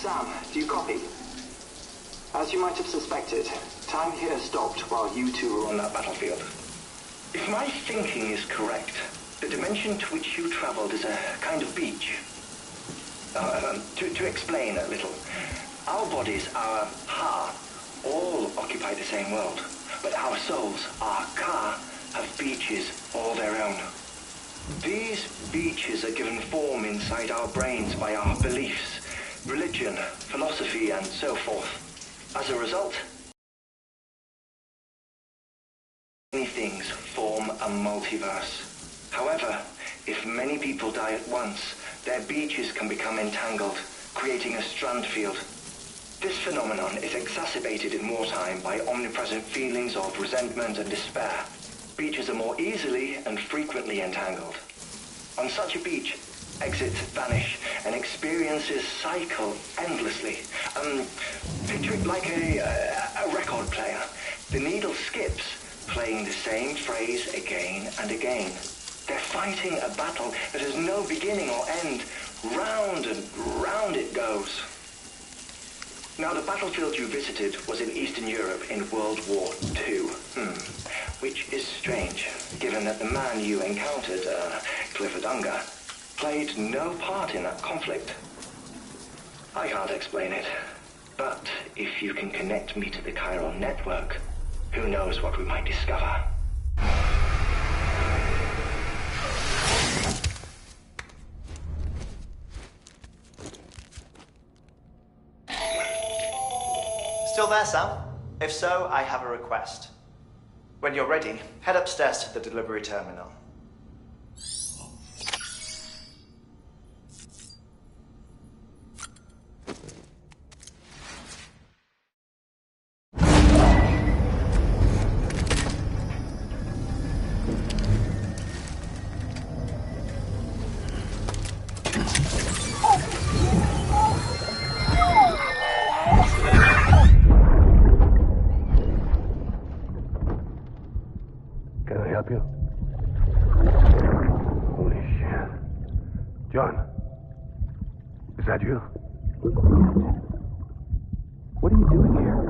Sam, do you copy? As you might have suspected, time here stopped while you two were on that battlefield. If my thinking is correct, the dimension to which you traveled is a kind of beach. To explain a little, our bodies, our ha, all occupy the same world, but our souls, our ka, have beaches all their own. These beaches are given form inside our brains by our beliefs, religion, philosophy, and so forth. As a result, many things form a multiverse. However, if many people die at once, their beaches can become entangled, creating a strand field. This phenomenon is exacerbated in wartime by omnipresent feelings of resentment and despair. Beaches are more easily and frequently entangled. On such a beach, exits vanish and experiences cycle endlessly. Picture it like a record player. The needle skips, playing the same phrase again and again. They're fighting a battle that has no beginning or end. Round and round it goes. Now, the battlefield you visited was in Eastern Europe in World War II. Which is strange, given that the man you encountered, Clifford Unger, played no part in that conflict. I can't explain it, but if you can connect me to the chiral network, who knows what we might discover. Still there, Sam? If so, I have a request. When you're ready, head upstairs to the delivery terminal. Can I help you? Holy shit. John, is that you? What are you doing here?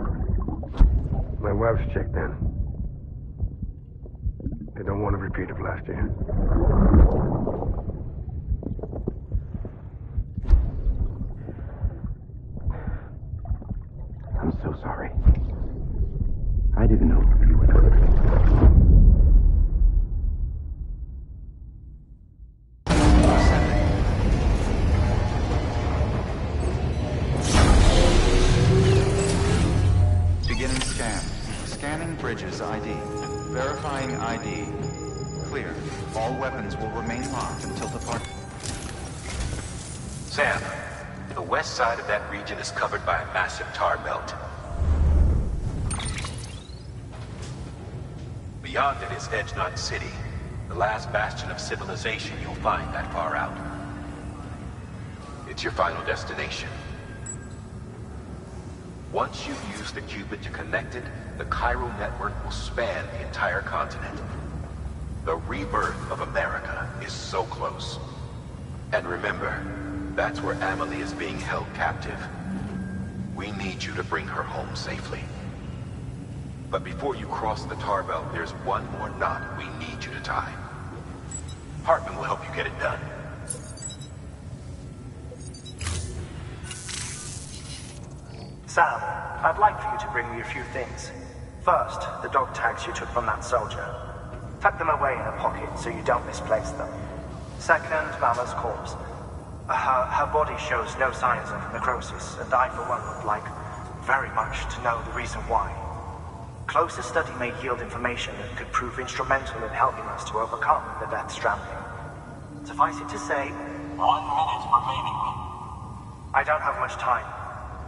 My wife's checked in. They don't want a repeat of last year. I'm so sorry. I didn't know you were coming. Beginning scan. Scanning bridges ID. Verifying ID. Clear. All weapons will remain locked until departure. Sam, the west side of that region is covered by a massive tar belt. Beyond it is Edgenot City, the last bastion of civilization you'll find that far out. It's your final destination. Once you've used the qubit to connect it, the chiral network will span the entire continent. The rebirth of America is so close. And remember, that's where Amelie is being held captive. We need you to bring her home safely. But before you cross the tar belt, there's one more knot we need you to tie. Hartman will help you get it done. Sam, I'd like for you to bring me a few things. First, the dog tags you took from that soldier. Tuck them away in a pocket so you don't misplace them. Second, Mama's corpse. Her body shows no signs of necrosis, and I, for one, would like very much to know the reason why. Closer study may yield information that could prove instrumental in helping us to overcome the Death Stranding. Suffice it to say, 1 minute remaining. I don't have much time.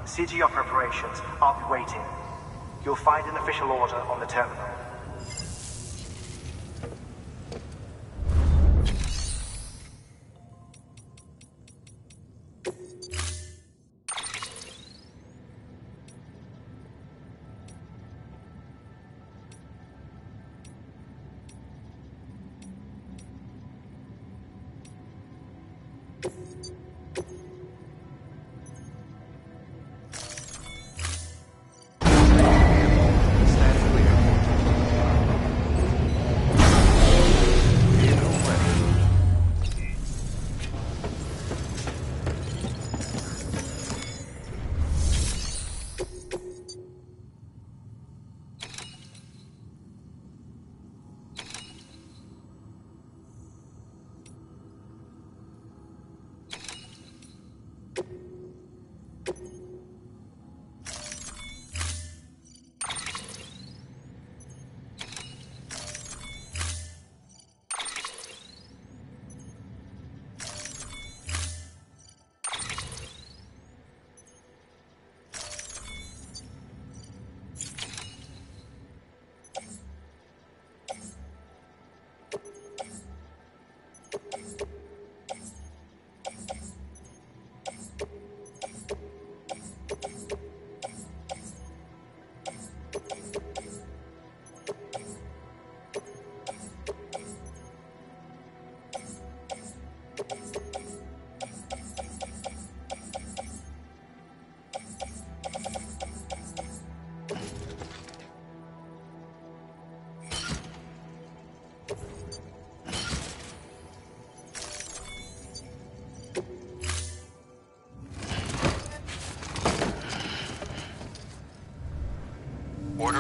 See to your preparations. I'll be waiting. You'll find an official order on the terminal.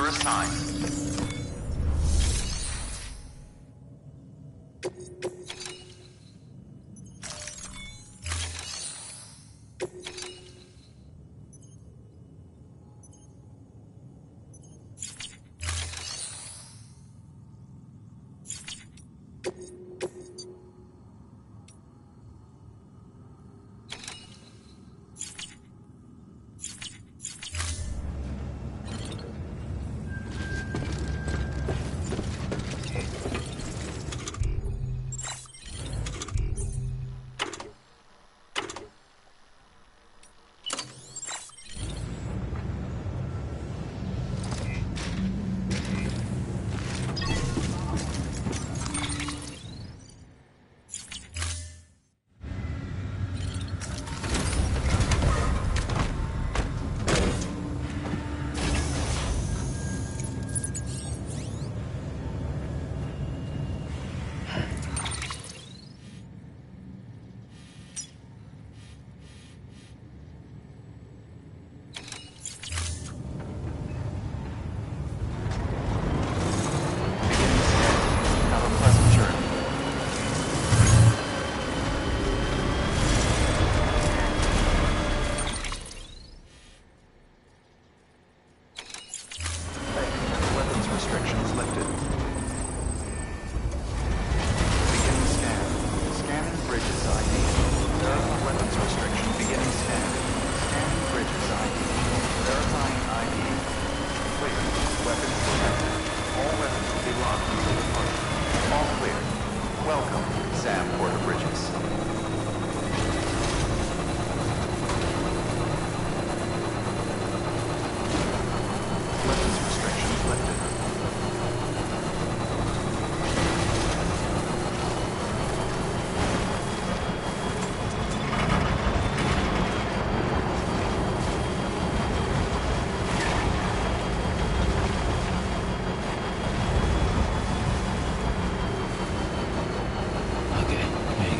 are assigned.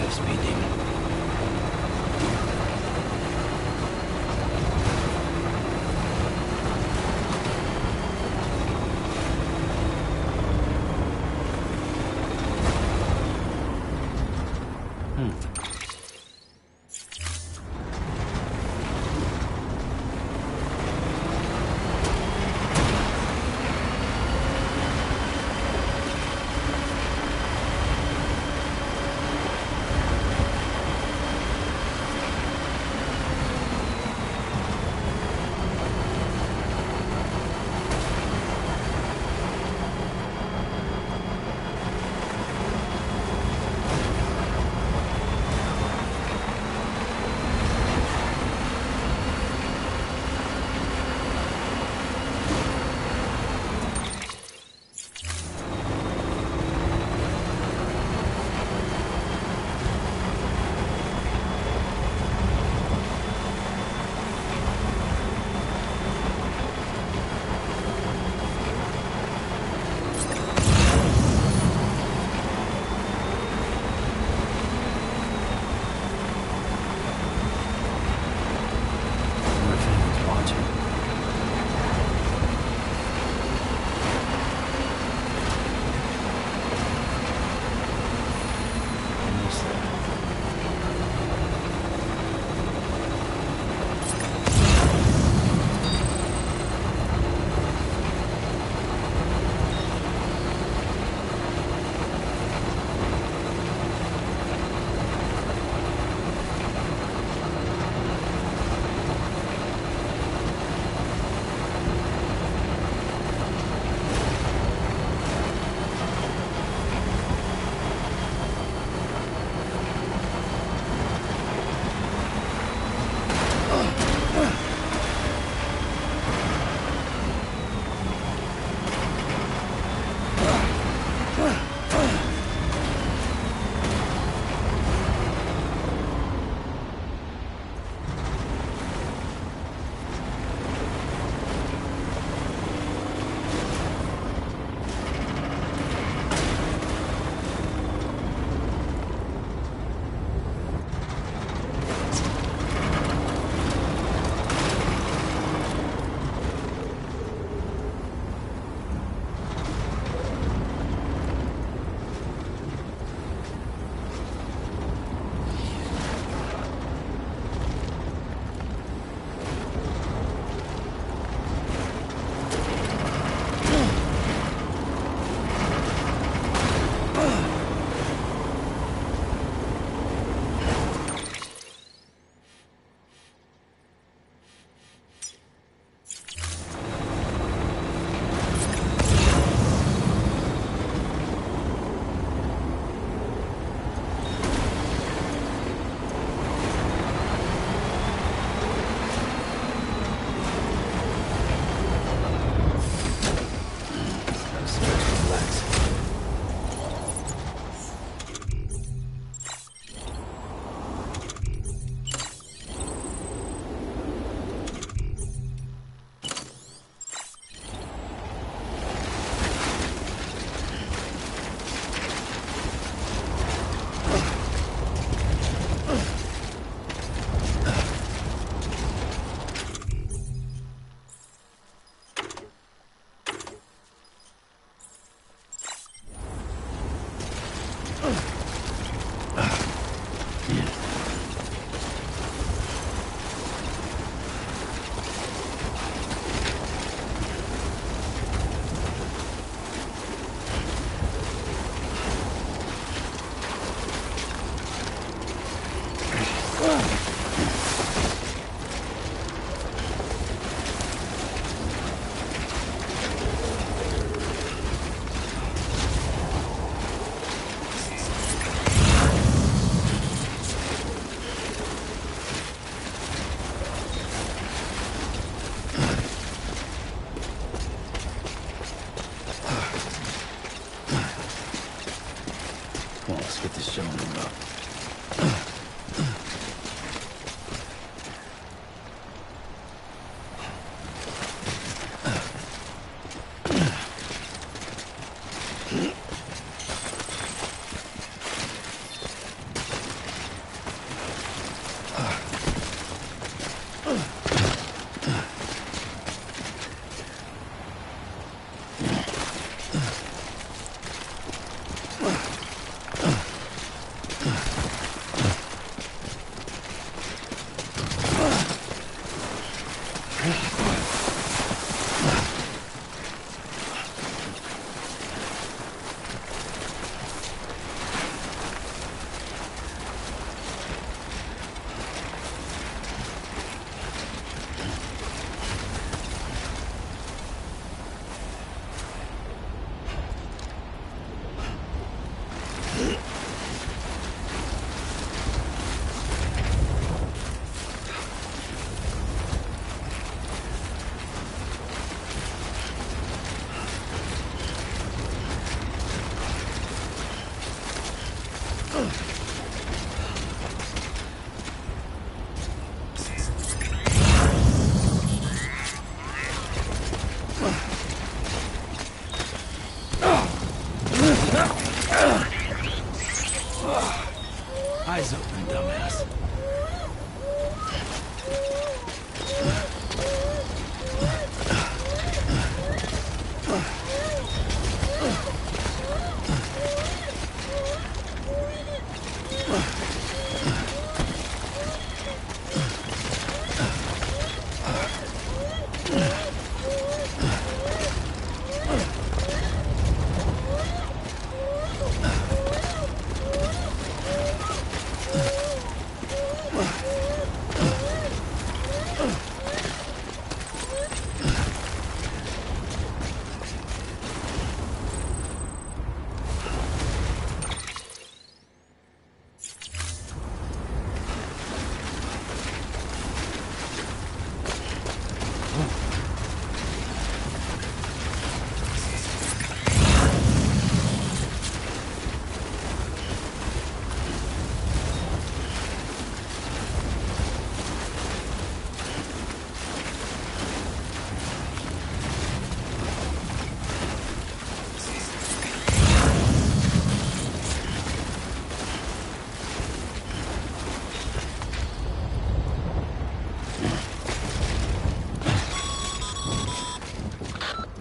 Speed. Come on, let's get this show on the road. Eyes open, dumbass.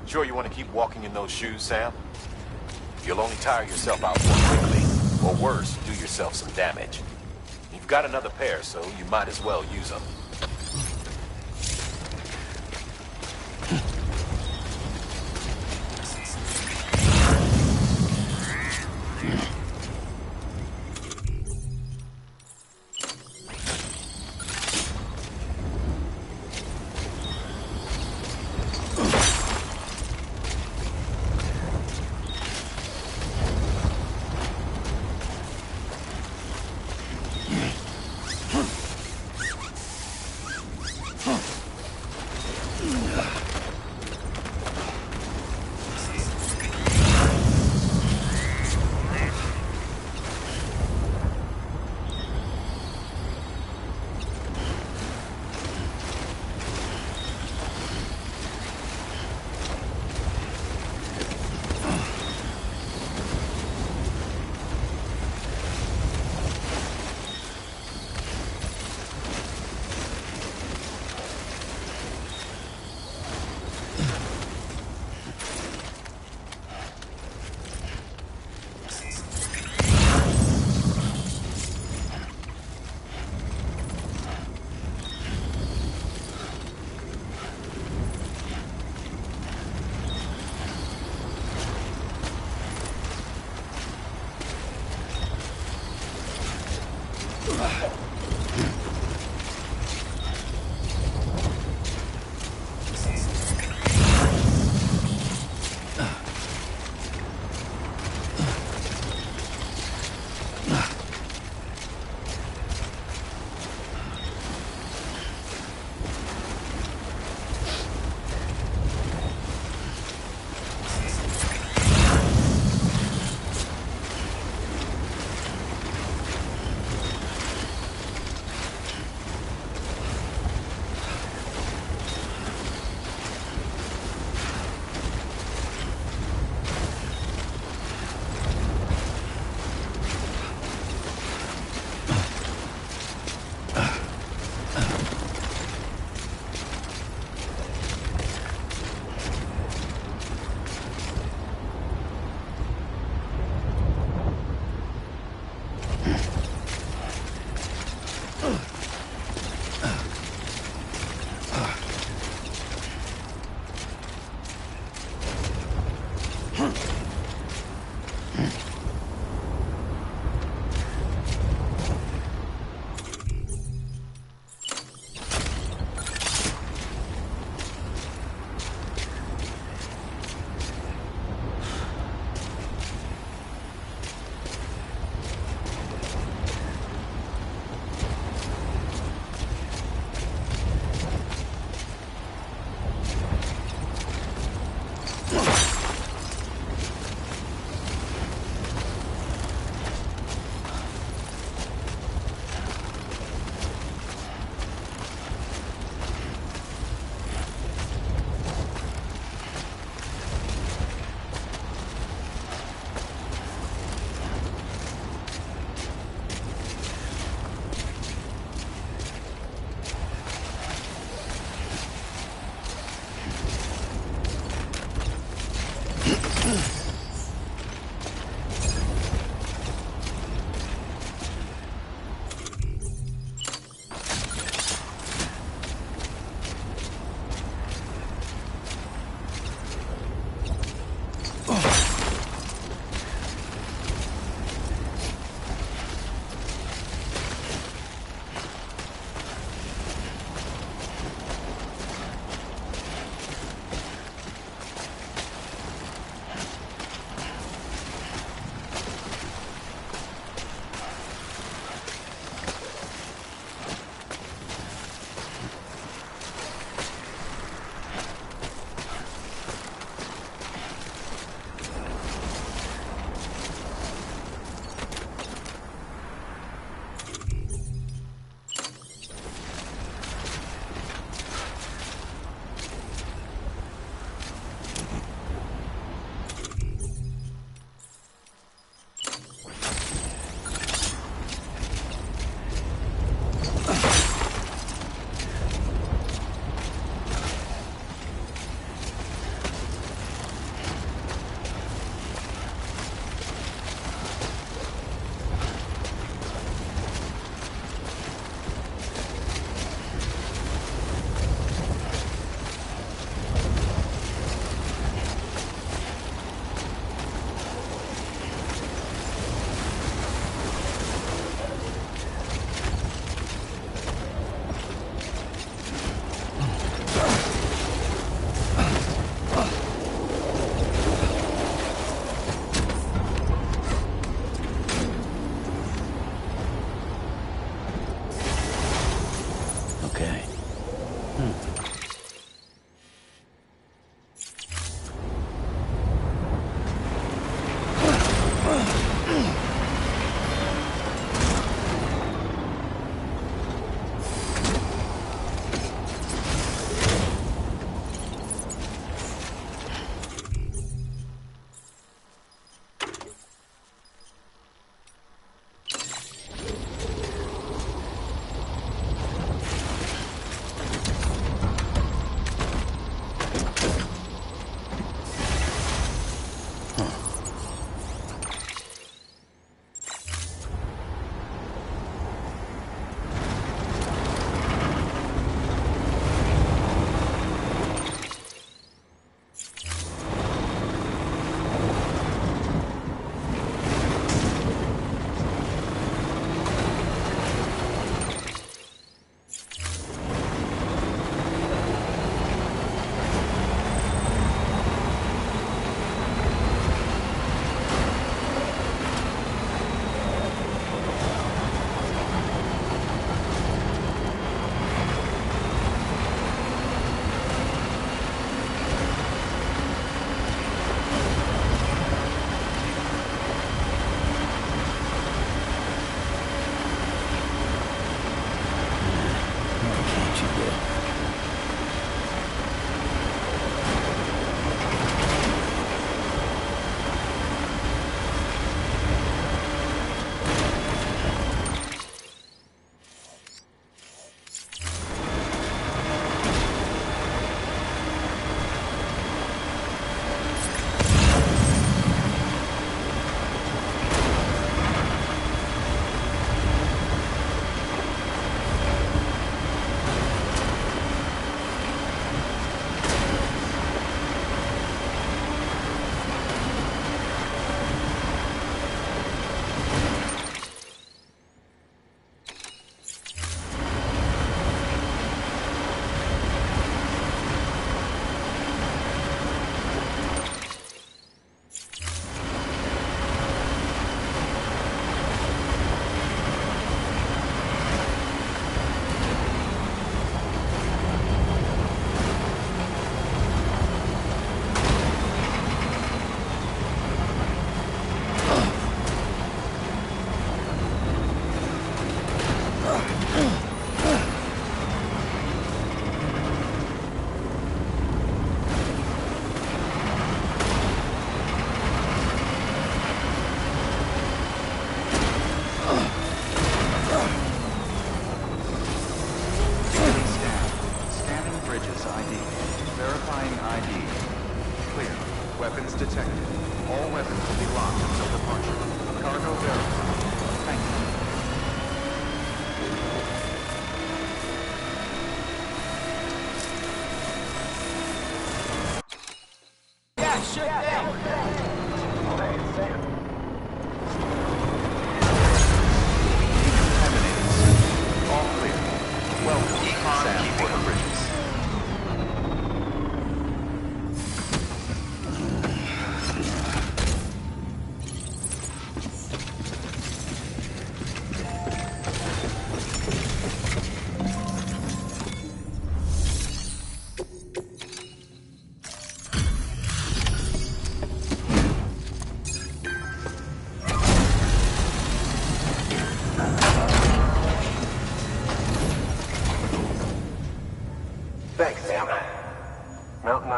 Sure you want to keep walking in those shoes, Sam? You'll only tire yourself out more quickly, or worse, do yourself some damage. You've got another pair, so you might as well use them.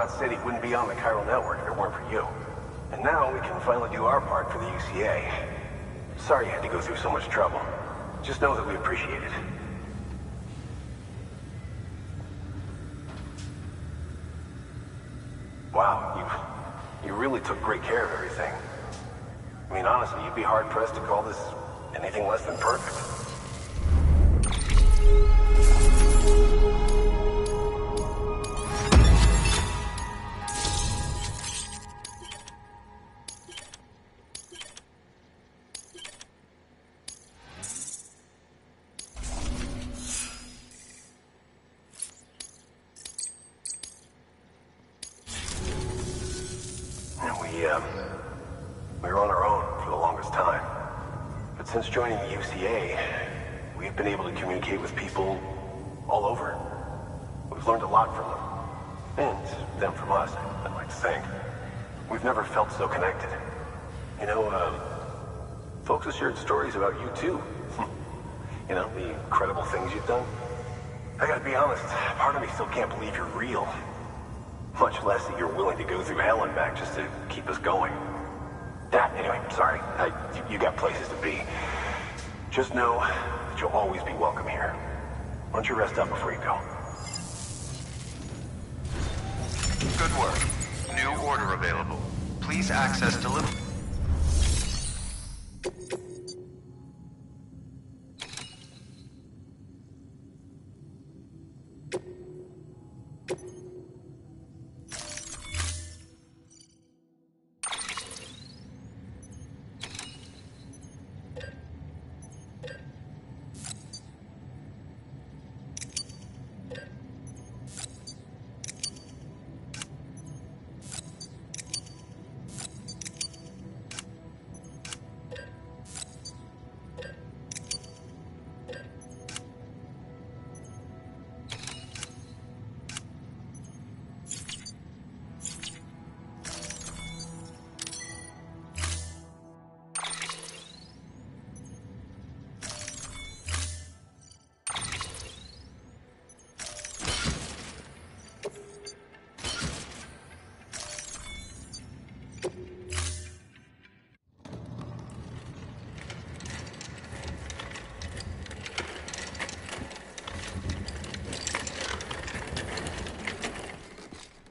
Astronaut said he wouldn't be on the chiral network if it weren't for you. And now we can finally do our part for the UCA. Sorry you had to go through so much trouble. Just know that we appreciate it. Wow, you really took great care of everything. I mean, honestly, you'd be hard-pressed to call this anything less than perfect. We were on our own for the longest time. But since joining the UCA, we've been able to communicate with people all over. We've learned a lot from them. And them from us, I'd like to think. We've never felt so connected. You know, folks have shared stories about you too. You know, the incredible things you've done. I gotta be honest, part of me still can't believe you're real. Much less that you're willing to go through hell and back just to keep us going. Anyway, sorry. You got places to be. Just know that you'll always be welcome here. Why don't you rest up before you go? Good work. New order available. Please access delivery.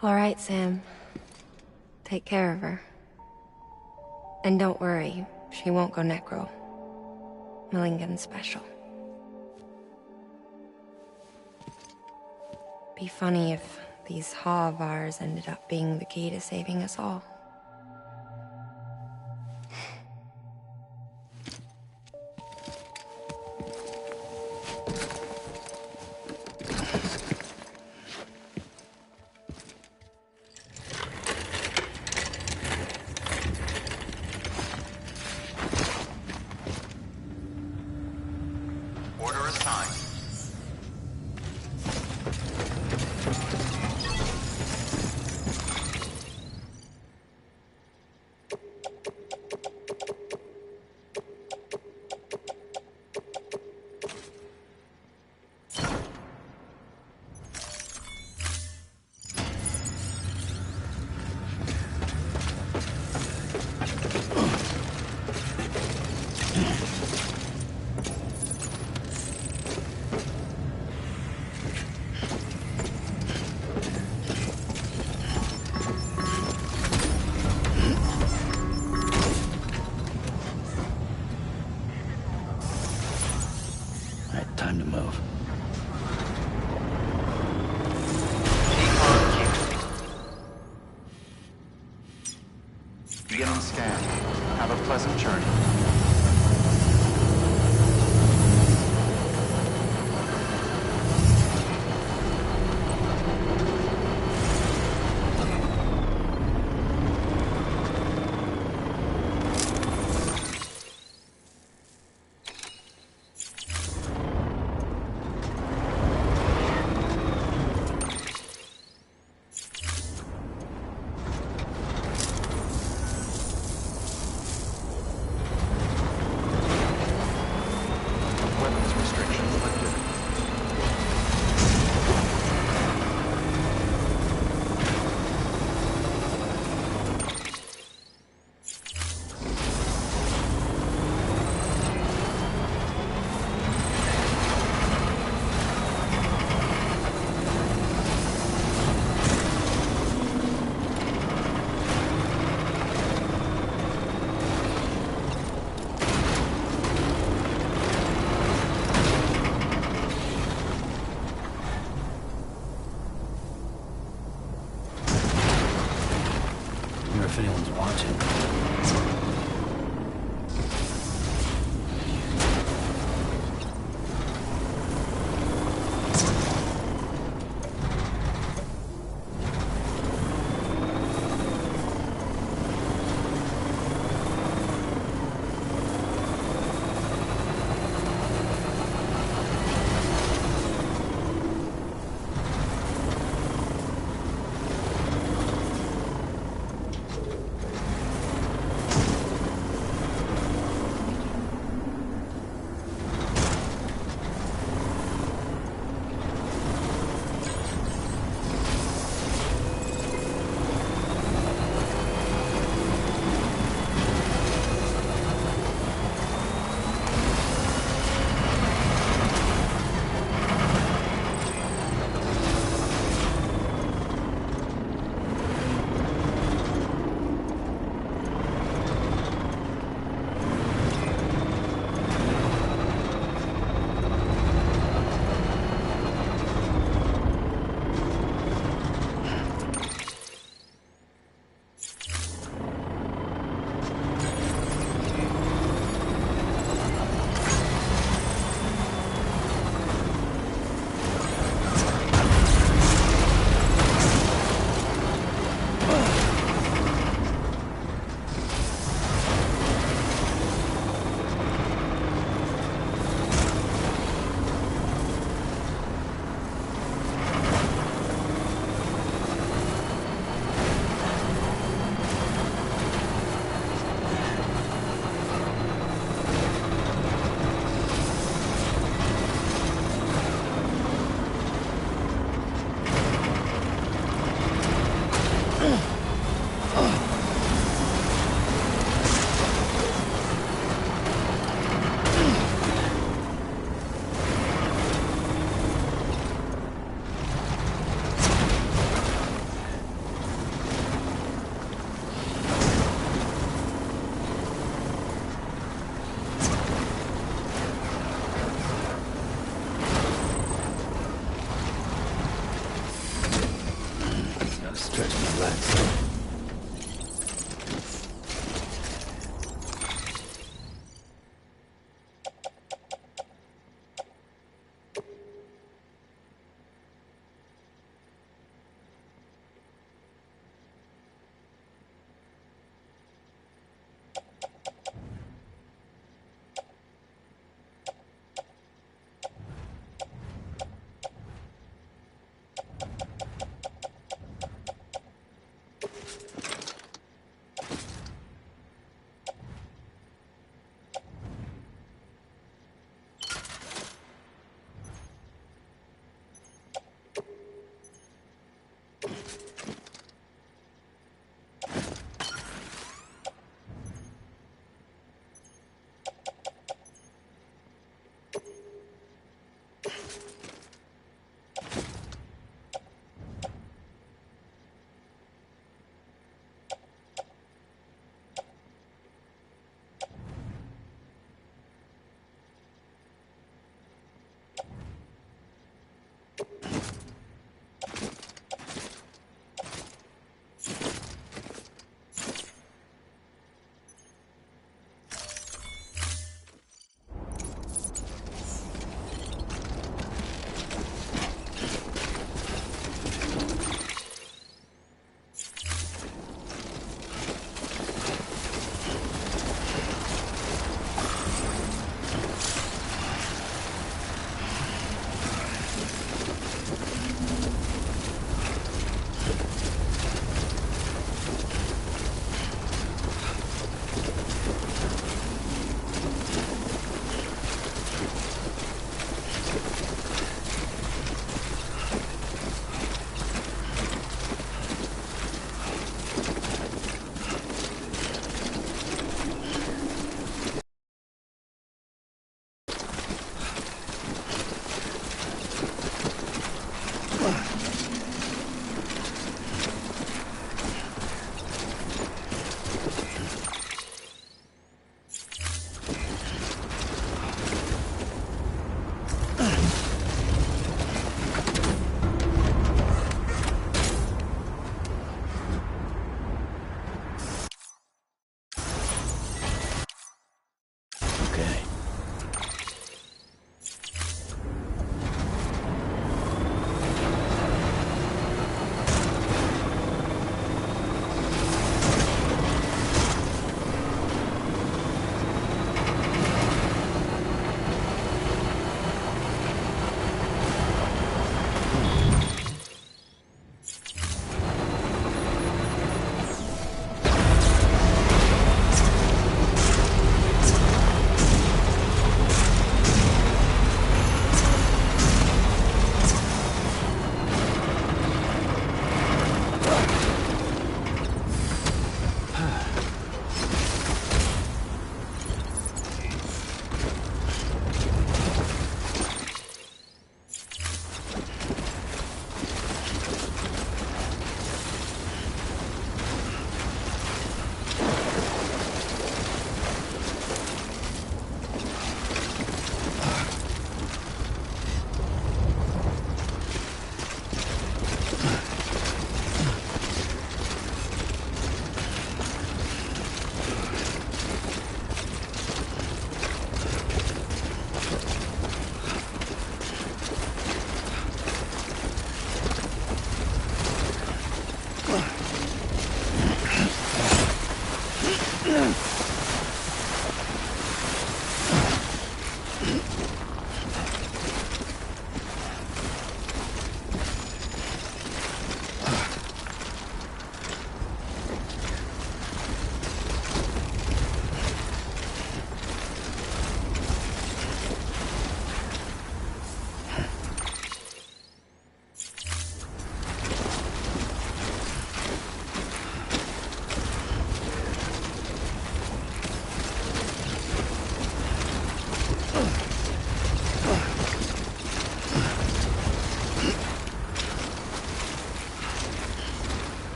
All right, Sam. Take care of her. And don't worry, she won't go necro. Millingen's special. Be funny if these Ha of ours ended up being the key to saving us all. Order assigned. Time to move. Beginning scan. Have a pleasant journey.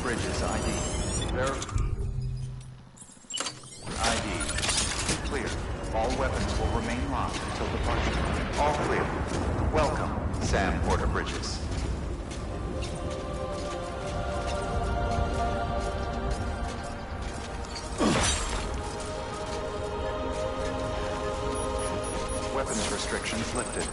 Bridges ID. ID. Clear. All weapons will remain locked until departure. Weapons restrictions lifted.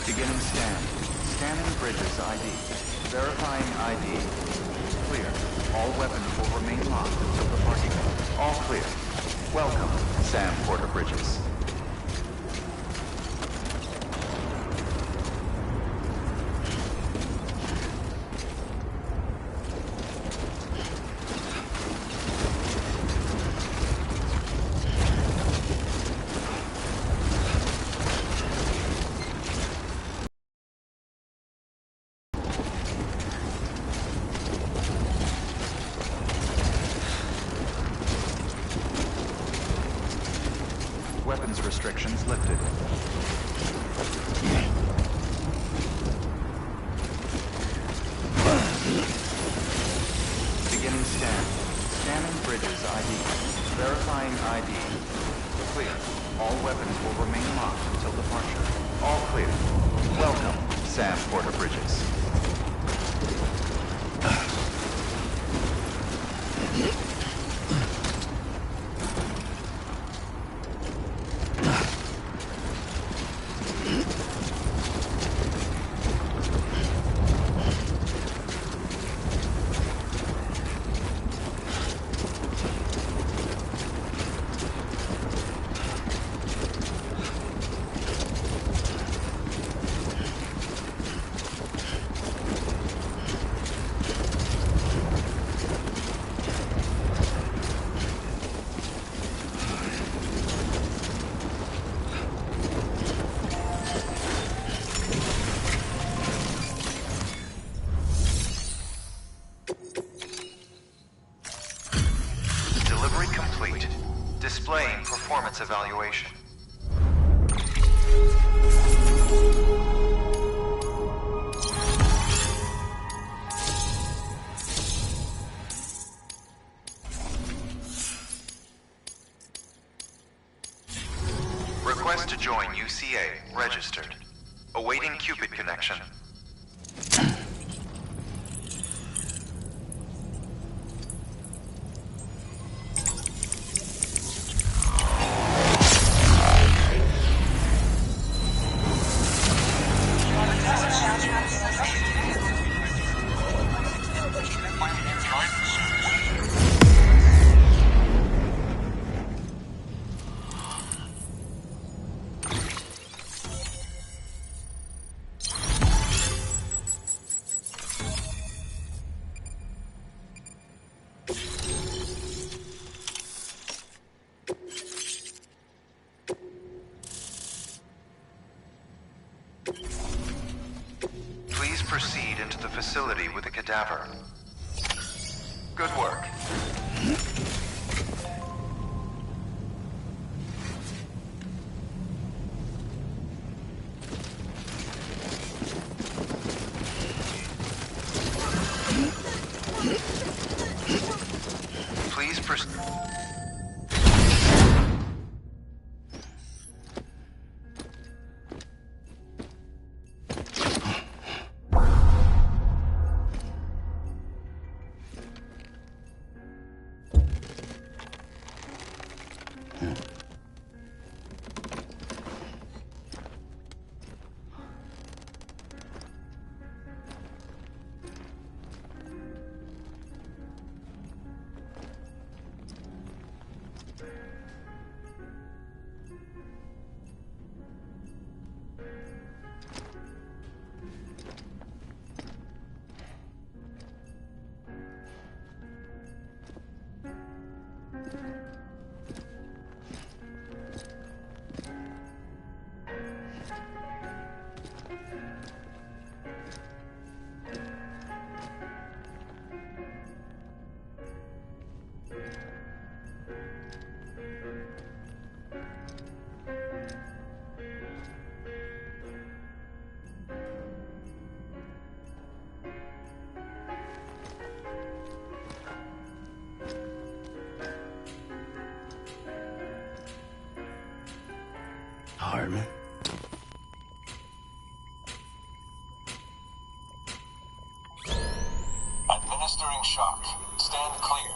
Beginning scan. Scanning bridges ID. Verifying ID. Clear. All weapons will remain locked until the party. All clear. Welcome, Sam Porter Bridges. Weapons restrictions lifted. Beginning scan. Scanning bridges ID. Verifying ID. Clear. All weapons will remain locked until departure. All clear. Welcome, Sam Porter Bridges. Displaying performance evaluation. Request to join UCA. Registered. Awaiting Cupid connection. Please proceed into the facility with a cadaver. Good work. Please proceed. Hartman? Administering shock. Stand clear.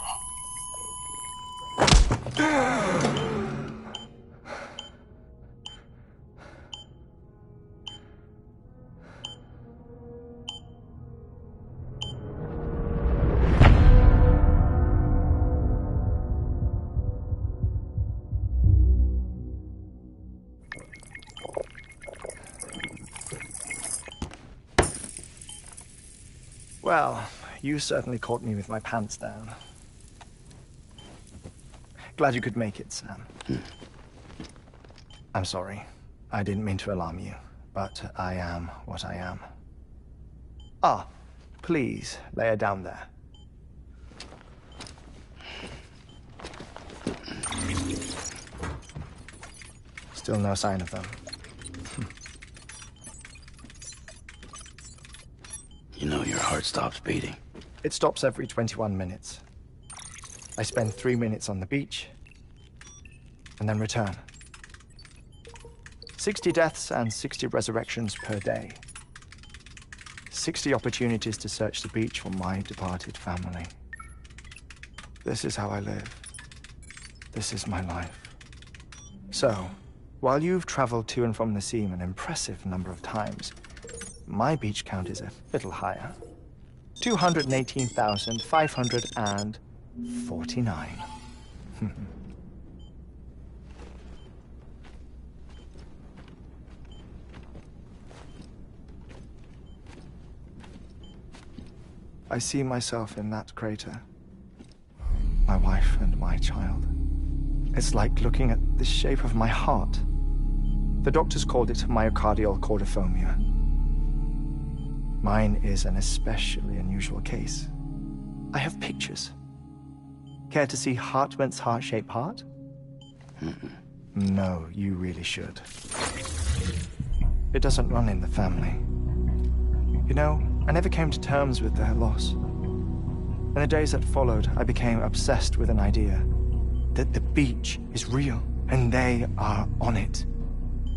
Well, you certainly caught me with my pants down. Glad you could make it, Sam. I'm sorry. I didn't mean to alarm you, but I am what I am. Ah, please, lay her down there. Still no sign of them. You know your heart stops beating. It stops every 21 minutes. I spend 3 minutes on the beach, and then return. 60 deaths and 60 resurrections per day. 60 opportunities to search the beach for my departed family. This is how I live. This is my life. So, while you've traveled to and from the scene an impressive number of times, my beach count is a little higher. 218,549. I see myself in that crater. My wife and my child. It's like looking at the shape of my heart. The doctors called it myocardial cordiformia. Mine is an especially unusual case. I have pictures. Care to see Hartman's heart-shaped heart? No, you really should. It doesn't run in the family. You know, I never came to terms with their loss. In the days that followed, I became obsessed with an idea that the beach is real and they are on it.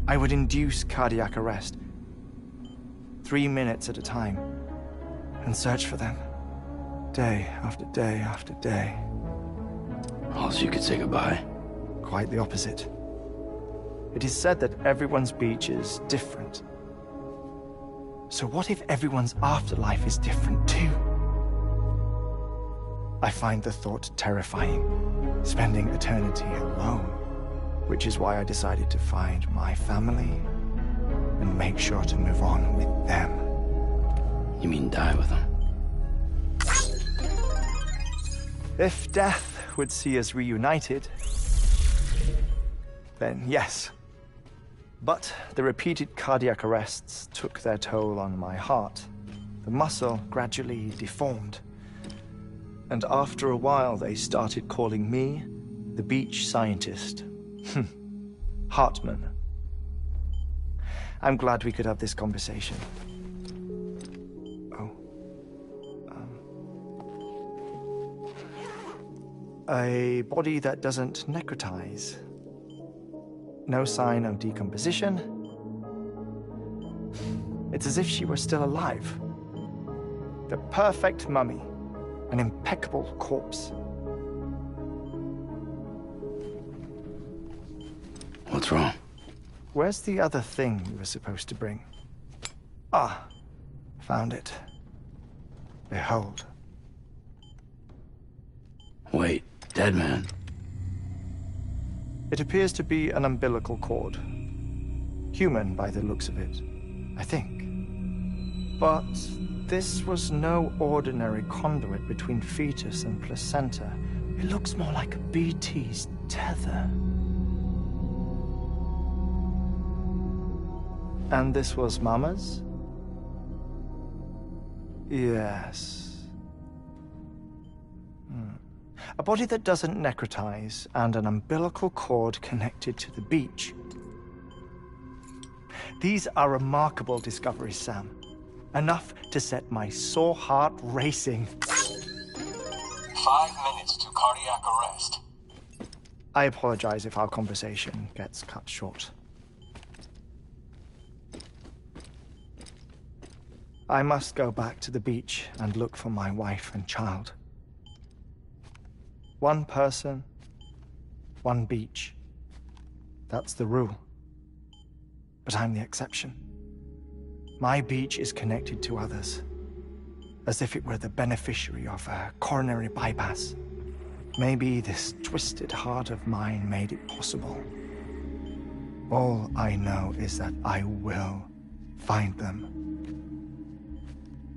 I would induce cardiac arrest, 3 minutes at a time, and search for them, day after day after day. Also, you could say goodbye. Quite the opposite. It is said that everyone's beach is different. So what if everyone's afterlife is different too? I find the thought terrifying, spending eternity alone, which is why I decided to find my family and make sure to move on with them. You mean die with them? If death would see us reunited, then yes. But the repeated cardiac arrests took their toll on my heart. The muscle gradually deformed. And after a while, they started calling me the beach scientist. Hartman. I'm glad we could have this conversation. A body that doesn't necrotize. No sign of decomposition. It's as if she were still alive. The perfect mummy. An impeccable corpse. What's wrong? Where's the other thing you were supposed to bring? Ah, found it. Behold. Wait, dead man? It appears to be an umbilical cord. Human by the looks of it, I think. But this was no ordinary conduit between fetus and placenta. It looks more like a BT's tether. And this was Mama's? Yes. A body that doesn't necrotize and an umbilical cord connected to the beach. These are remarkable discoveries, Sam. Enough to set my sore heart racing. 5 minutes to cardiac arrest. I apologize if our conversation gets cut short. I must go back to the beach and look for my wife and child. One person, one beach. That's the rule. But I'm the exception. My beach is connected to others, as if it were the beneficiary of a coronary bypass. Maybe this twisted heart of mine made it possible. All I know is that I will find them.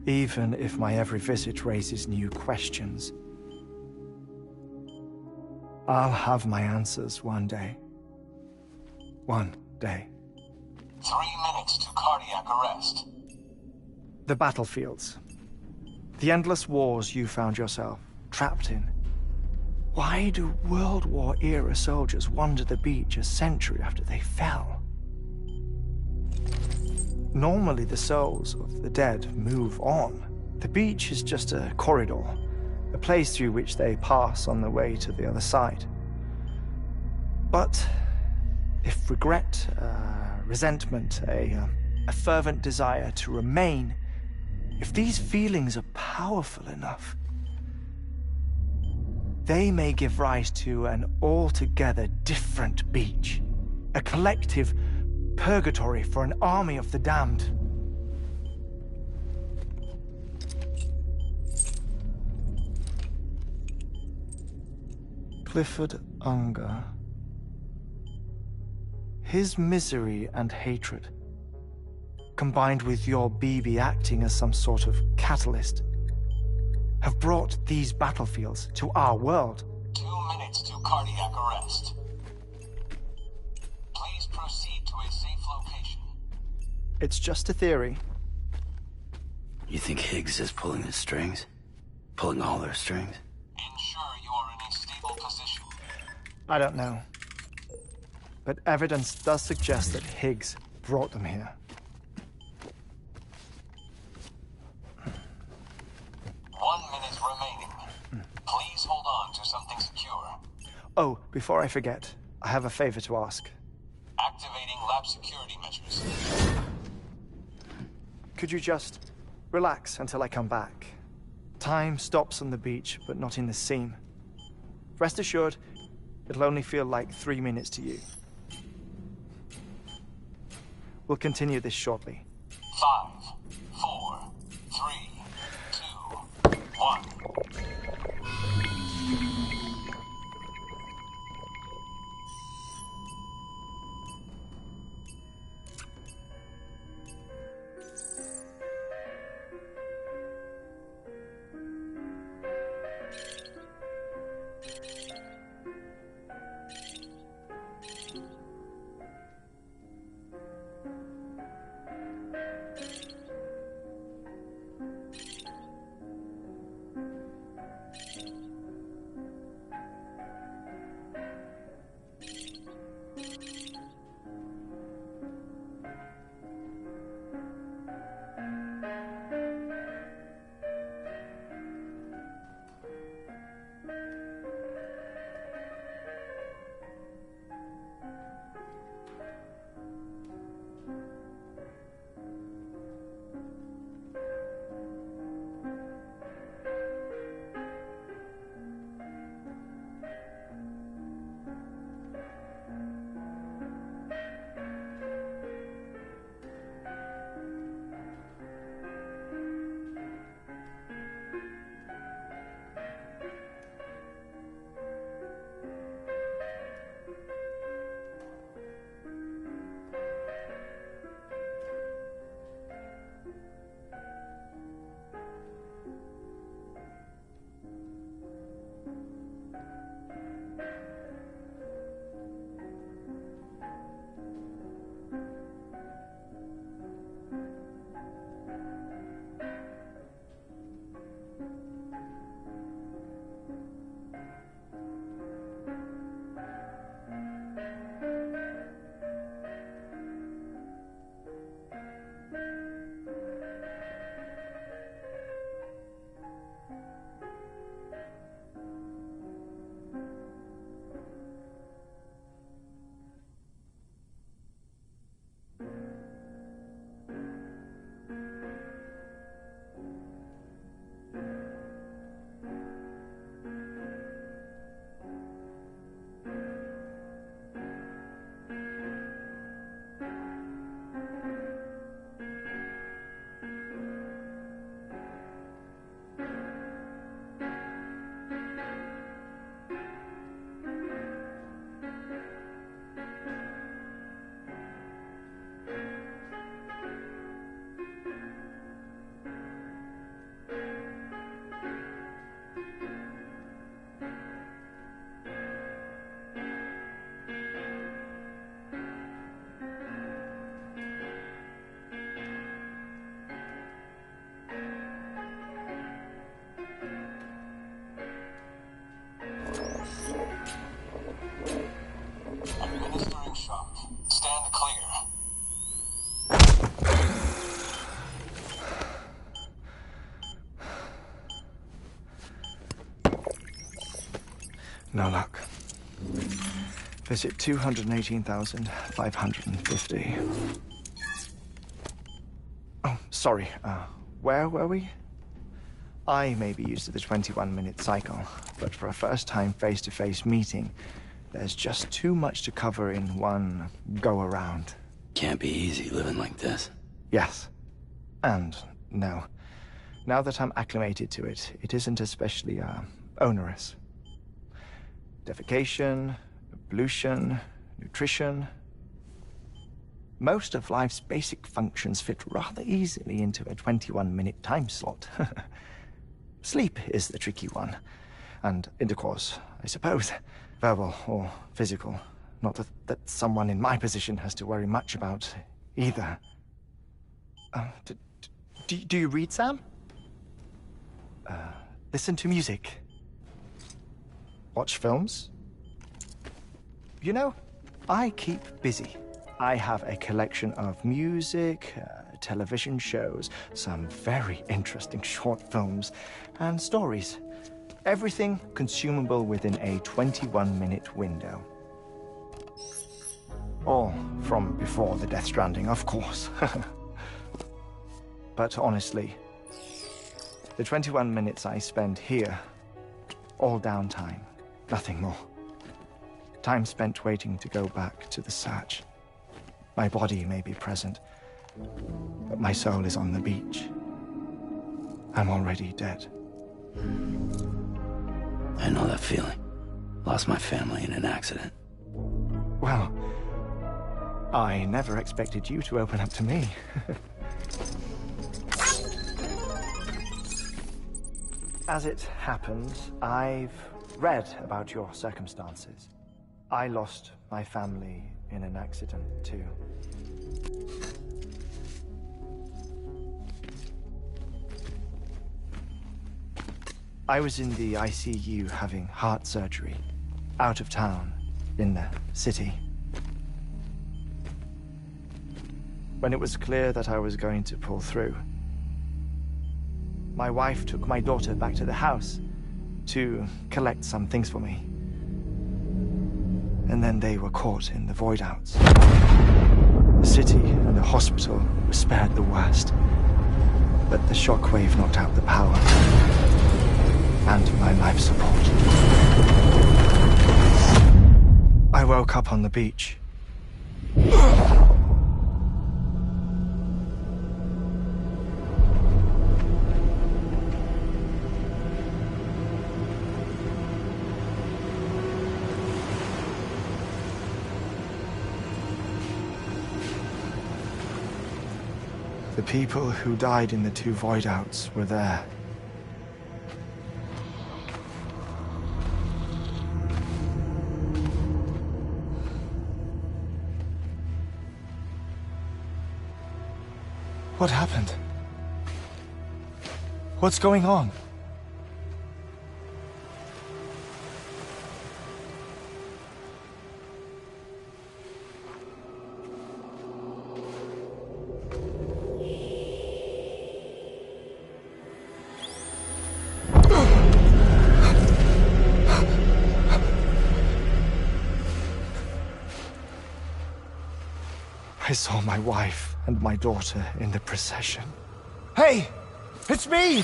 Even if my every visit raises new questions, I'll have my answers one day. One day. 3 minutes to cardiac arrest. The battlefields. The endless wars you found yourself trapped in. Why do World War-era soldiers wander the beach a century after they fell? Normally the souls of the dead move on. The beach is just a corridor, a place through which they pass on the way to the other side. But if regret, resentment, a fervent desire to remain, if these feelings are powerful enough, they may give rise to an altogether different beach, a collective purgatory for an army of the damned. Clifford Unger. His misery and hatred, combined with your BB acting as some sort of catalyst, have brought these battlefields to our world. 2 minutes to cardiac arrest. Please proceed to a safe location. It's just a theory. You think Higgs is pulling the strings? Pulling all their strings? Ensure you are in a stable position. I don't know. But evidence does suggest that Higgs brought them here. 1 minute remaining. Please hold on to something secure. Oh, before I forget, I have a favor to ask. Activating lab security measures. Could you just relax until I come back? Time stops on the beach, but not in the scene. Rest assured, it'll only feel like 3 minutes to you. We'll continue this shortly. 5, 4, 3, 2, 1. No luck. Visit 218,550. Oh, sorry. Where were we? I may be used to the 21-minute cycle, but for a first-time face-to-face meeting, there's just too much to cover in one go-around. Can't be easy living like this. Yes. And no. Now that I'm acclimated to it, it isn't especially, onerous. Defecation, pollution, nutrition. Most of life's basic functions fit rather easily into a 21-minute time slot. Sleep is the tricky one. And intercourse, I suppose. Verbal or physical. Not that someone in my position has to worry much about either. Do you read, Sam? Listen to music. Watch films? You know, I keep busy. I have a collection of music, television shows, some very interesting short films, and stories. Everything consumable within a 21-minute window. All from before the Death Stranding, of course. But honestly, the 21 minutes I spend here, all downtime, nothing more. Time spent waiting to go back to the search. My body may be present, but my soul is on the beach. I'm already dead. I know that feeling. Lost my family in an accident. Well, I never expected you to open up to me. As it happens, I've read about your circumstances. I lost my family in an accident, too. I was in the ICU having heart surgery, out of town, in the city. When it was clear that I was going to pull through, my wife took my daughter back to the house to collect some things for me. And then they were caught in the void outs. The city and the hospital were spared the worst, but the shockwave knocked out the power and my life support. I woke up on the beach. The people who died in the two void outs were there. What happened? What's going on? I saw my wife and my daughter in the procession. Hey! It's me!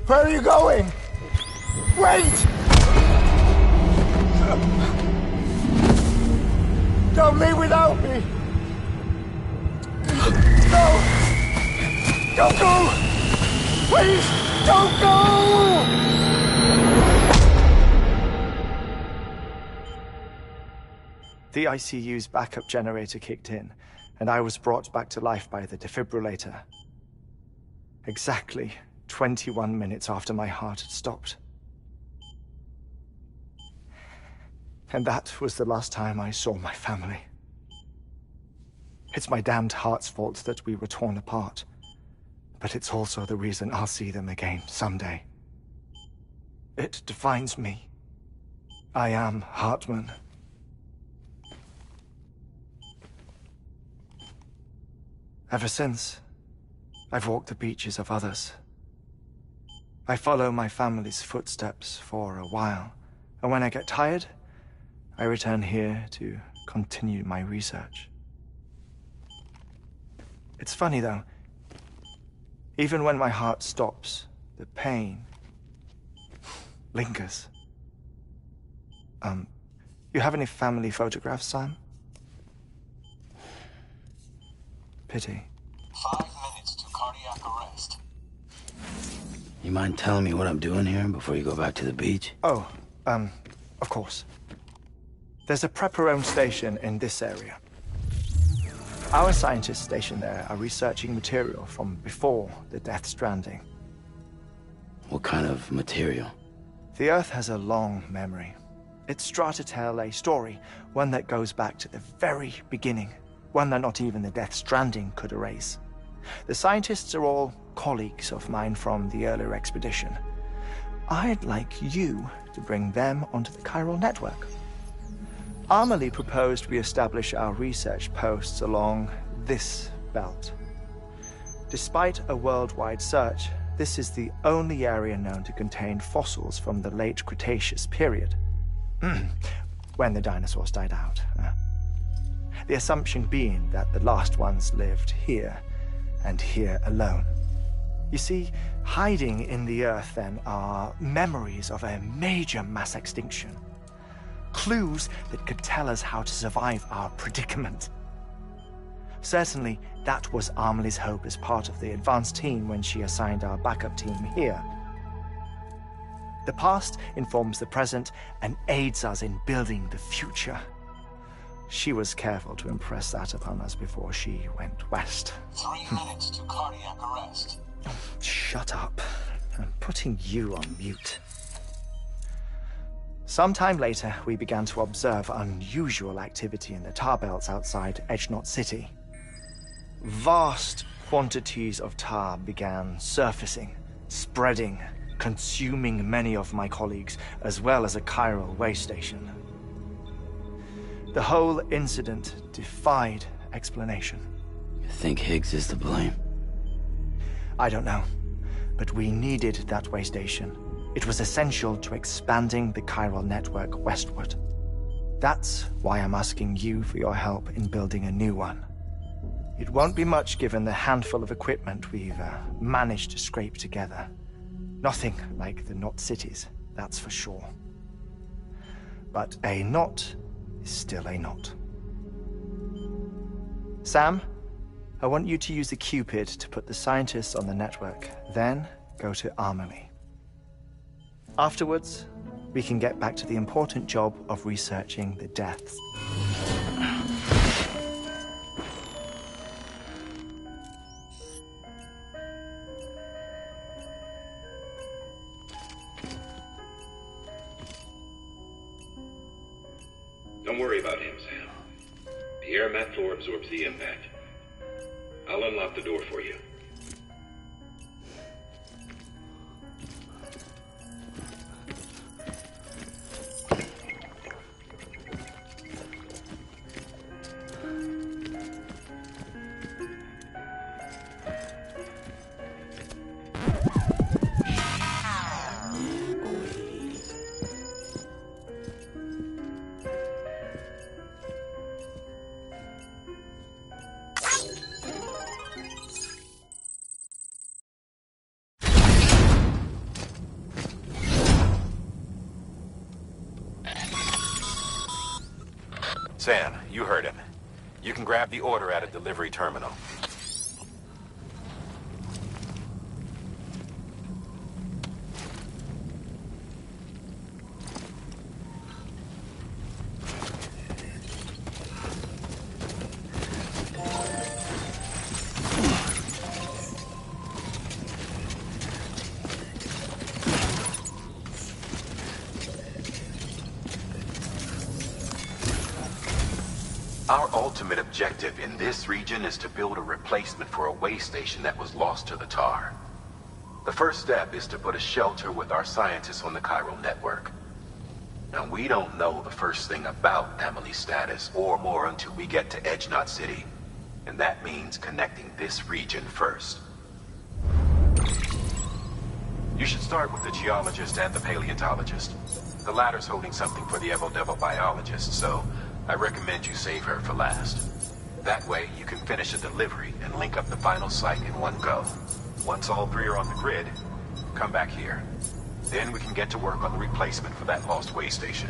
Where are you going? Wait! Don't leave without me! No! Don't go! Please, don't go! The ICU's backup generator kicked in, and I was brought back to life by the defibrillator. Exactly 21 minutes after my heart had stopped. And that was the last time I saw my family. It's my damned heart's fault that we were torn apart, but it's also the reason I'll see them again someday. It defines me. I am Hartman. Ever since, I've walked the beaches of others, I follow my family's footsteps for a while, and when I get tired, I return here to continue my research. It's funny though, even when my heart stops, the pain lingers. You have any family photographs, Sam? Pity. 5 minutes to cardiac arrest. You mind telling me what I'm doing here before you go back to the beach? Oh, of course. There's a prepper-owned station in this area. Our scientists stationed there are researching material from before the Death Stranding. What kind of material? The Earth has a long memory. It's trying to tell a story, one that goes back to the very beginning, one that not even the Death Stranding could erase. The scientists are all colleagues of mine from the earlier expedition. I'd like you to bring them onto the chiral network. Amelie proposed we establish our research posts along this belt. Despite a worldwide search, this is the only area known to contain fossils from the late Cretaceous period, when the dinosaurs died out. The assumption being that the last ones lived here, and here alone. You see, hiding in the Earth then are memories of a major mass extinction. Clues that could tell us how to survive our predicament. Certainly, that was Amelie's hope as part of the advanced team when she assigned our backup team here. The past informs the present and aids us in building the future. She was careful to impress that upon us before she went west. 3 minutes to cardiac arrest. Shut up. I'm putting you on mute. Sometime later, we began to observe unusual activity in the tar belts outside Edgenot City. Vast quantities of tar began surfacing, spreading, consuming many of my colleagues, as well as a chiral way station. The whole incident defied explanation. You think Higgs is to blame? I don't know, but we needed that way station. It was essential to expanding the chiral network westward. That's why I'm asking you for your help in building a new one. It won't be much given the handful of equipment we've managed to scrape together. Nothing like the knot cities, that's for sure. But a knot is still a knot. Sam, I want you to use the Cupid to put the scientists on the network, then go to Amelie. Afterwards, we can get back to the important job of researching the deaths. Don't worry about him, Sam. The air mat floor absorbs the impact. I'll unlock the door for you. Sam, you heard him. You can grab the order at a delivery terminal. Our ultimate objective in this region is to build a replacement for a way station that was lost to the tar. The first step is to put a shelter with our scientists on the chiral network. Now, we don't know the first thing about Amelie's status or more until we get to Edgenot City. And that means connecting this region first. You should start with the geologist and the paleontologist. The latter's holding something for the Evo-Devo biologist, so I recommend you save her for last. That way, you can finish a delivery and link up the final site in one go. Once all three are on the grid, come back here. Then we can get to work on the replacement for that lost way station.